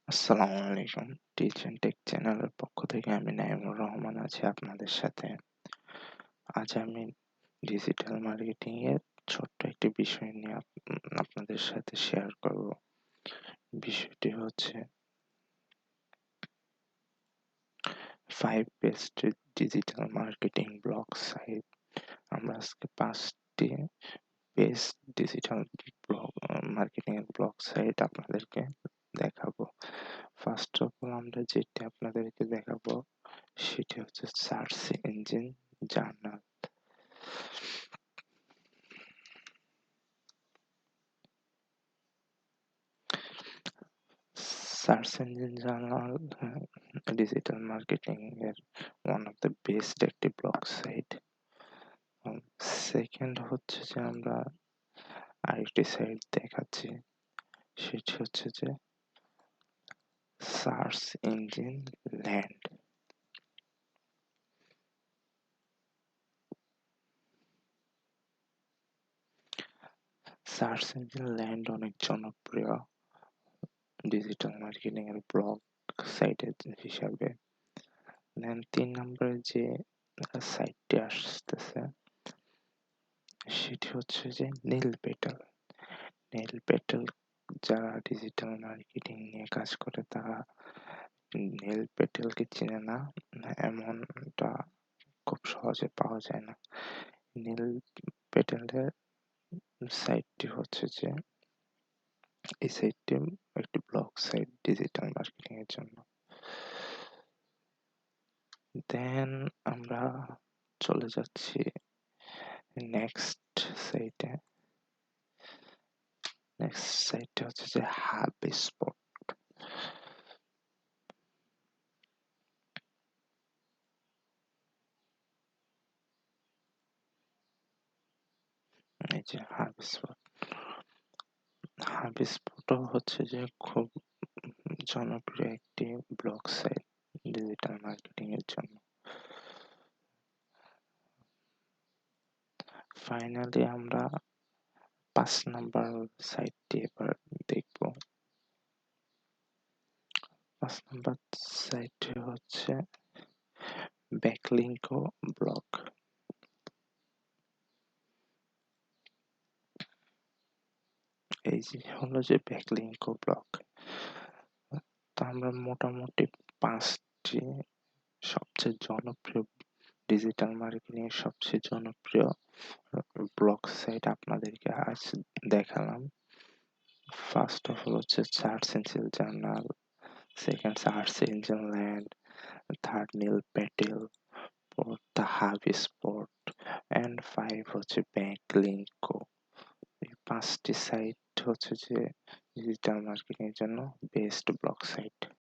আসসালামু আলাইকুম। Teach and take চ্যানেলের পক্ষ থেকে আমি নাইমুর রহমান আছি আপনাদের সাথে। আজ আমি ডিজিটাল মার্কেটিং এর ছোট্ট একটি বিষয় নিয়ে আপনাদের সাথে শেয়ার করব। বিষয়টি হচ্ছে 5 best digital marketing blog site. আমরা আজকে 5 টি বেস্ট ডিজিটাল ব্লগ মার্কেটিং এর ব্লগ সাইট আপনাদেরকে দেখাবো। ফার্স্ট অফ অল আমরা যেটি আপনাদেরকে দেখাবো সেটি হচ্ছে search engine journal. Search engine journal digital marketing এর ওয়ান অফ দ্য বেস্ট একটি ব্লগ সাইট। সেকেন্ড হচ্ছে যে আমরা আরেকটি সাইট দেখাচ্ছি, সেটি হচ্ছে যে search engine land. Search engine land অনেক জনপ্রিয় ডিজিটাল মার্কেটিং এর ব্লগ সাইটের হিসাবে। দেন 3 নম্বরে যে সাইটটি আসতেছে সেটি হচ্ছে যে নীল পেটাল। নীল পেটাল যারা ডিজিটাল মার্কেটিং নিয়ে কাজ করে তারা নীল পেটেলকে চিনে না এমনটা খুব সহজে পাওয়া যায় না। নীল পেটেলের সাইটটি হচ্ছে যে এই সাইটটি একটি ব্লগ সাইট ডিজিটাল মার্কেটিং এর জন্য। দেন আমরা চলে যাচ্ছি নেক্সট সাইটে। নেক্সট সাইটটা হচ্ছে যে হাব স্পট। এই যে হাব স্পট। হাব স্পটও হচ্ছে যে খুব জনপ্রিয় একটি ব্লগ সাইট ডিজিটাল মার্কেটিং এর জন্য। ফাইনালি আমরা 5 নাম্বার সাইটটি এবার দেখব। 5 নাম্বার সাইটটি হচ্ছে ব্যাকলিঙ্কো ব্লগ। এই যে হলো যে ব্যাকলিঙ্কো ব্লগ। তো আমরা মোটামুটি 5টি সবচেয়ে জনপ্রিয় ডিজিটাল মার্কেটিং এর সবচেয়ে জনপ্রিয় ব্লগ সাইট আপনাদেরকে আজ দেখালাম। ফার্স্ট অফ অল হচ্ছে search engine journal, second search engine land, third Neil Patel, fourth the HubSpot and 5 হচ্ছে ব্যাকলিঙ্কো। এই 5টি সাইট হচ্ছে যে ডিজিটাল মার্কেটিং এর জন্য বেস্ট ব্লগ সাইট।